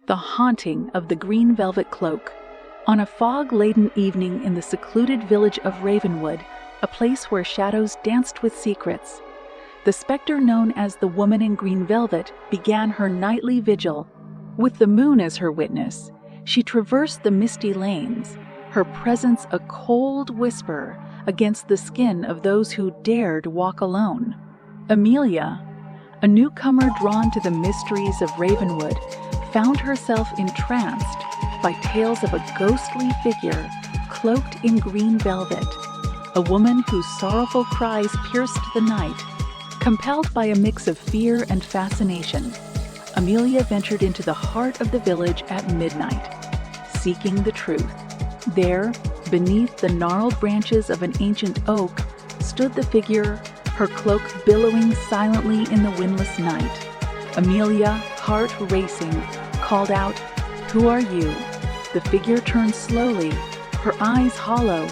The Haunting of the Green Velvet Cloak. On a fog-laden evening in the secluded village of Ravenwood, a place where shadows danced with secrets, the specter known as the Woman in Green Velvet began her nightly vigil. With the moon as her witness, she traversed the misty lanes, her presence a cold whisper against the skin of those who dared walk alone. Amelia, a newcomer drawn to the mysteries of Ravenwood, found herself entranced by tales of a ghostly figure cloaked in green velvet, a woman whose sorrowful cries pierced the night. Compelled by a mix of fear and fascination, Amelia ventured into the heart of the village at midnight, seeking the truth. There, beneath the gnarled branches of an ancient oak, stood the figure, her cloak billowing silently in the windless night. Amelia, heart racing, called out, "Who are you?" The figure turned slowly, her eyes hollow,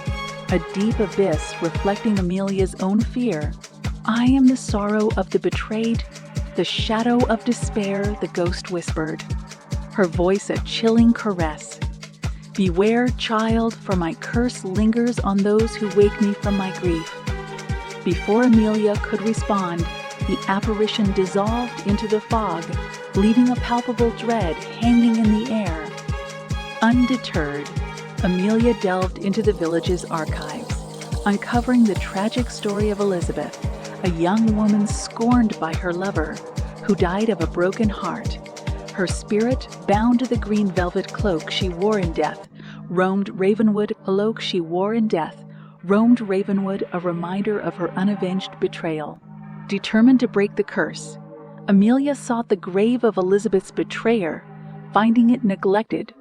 a deep abyss reflecting Amelia's own fear. "I am the sorrow of the betrayed, the shadow of despair," the ghost whispered, her voice a chilling caress. "Beware, child, for my curse lingers on those who wake me from my grief." Before Amelia could respond, the apparition dissolved into the fog, leaving a palpable dread hanging in the air. Undeterred, Amelia delved into the village's archives, uncovering the tragic story of Elizabeth, a young woman scorned by her lover, who died of a broken heart. Her spirit, bound to the green velvet cloak she wore in death, roamed Ravenwood, roamed Ravenwood, a reminder of her unavenged betrayal. Determined to break the curse, Amelia sought the grave of Elizabeth's betrayer, finding it neglected,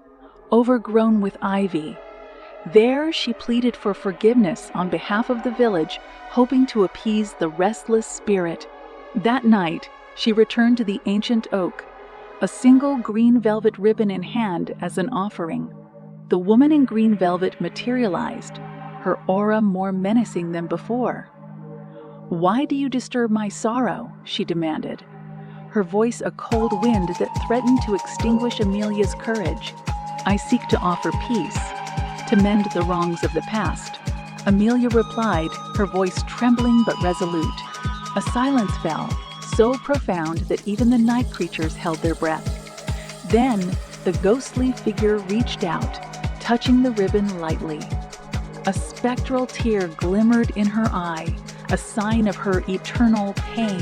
overgrown with ivy. There she pleaded for forgiveness on behalf of the village, hoping to appease the restless spirit. That night, she returned to the ancient oak, a single green velvet ribbon in hand as an offering. The woman in green velvet materialized, her aura more menacing than before. "Why do you disturb my sorrow?" she demanded, her voice a cold wind that threatened to extinguish Amelia's courage. "I seek to offer peace, to mend the wrongs of the past," Amelia replied, her voice trembling but resolute. A silence fell, so profound that even the night creatures held their breath. Then the ghostly figure reached out, touching the ribbon lightly. A spectral tear glimmered in her eye, a sign of her eternal pain.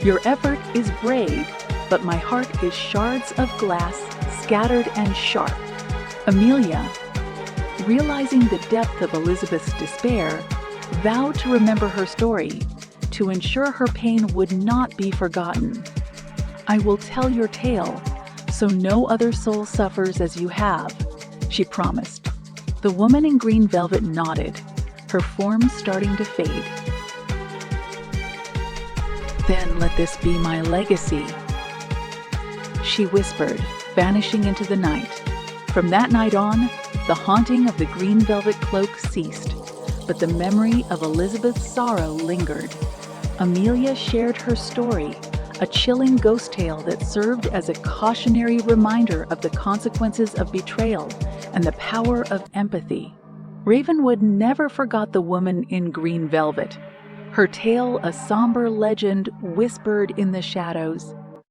"Your effort is brave, but my heart is shards of glass, scattered and sharp." Amelia, realizing the depth of Elizabeth's despair, vowed to remember her story, to ensure her pain would not be forgotten. "I will tell your tale, so no other soul suffers as you have," she promised. The woman in green velvet nodded, her form starting to fade. "Then let this be my legacy," she whispered, vanishing into the night. From that night on, the haunting of the green velvet cloak ceased, but the memory of Elizabeth's sorrow lingered. Amelia shared her story, a chilling ghost tale that served as a cautionary reminder of the consequences of betrayal and the power of empathy. Ravenwood never forgot the woman in green velvet, her tale a somber legend whispered in the shadows.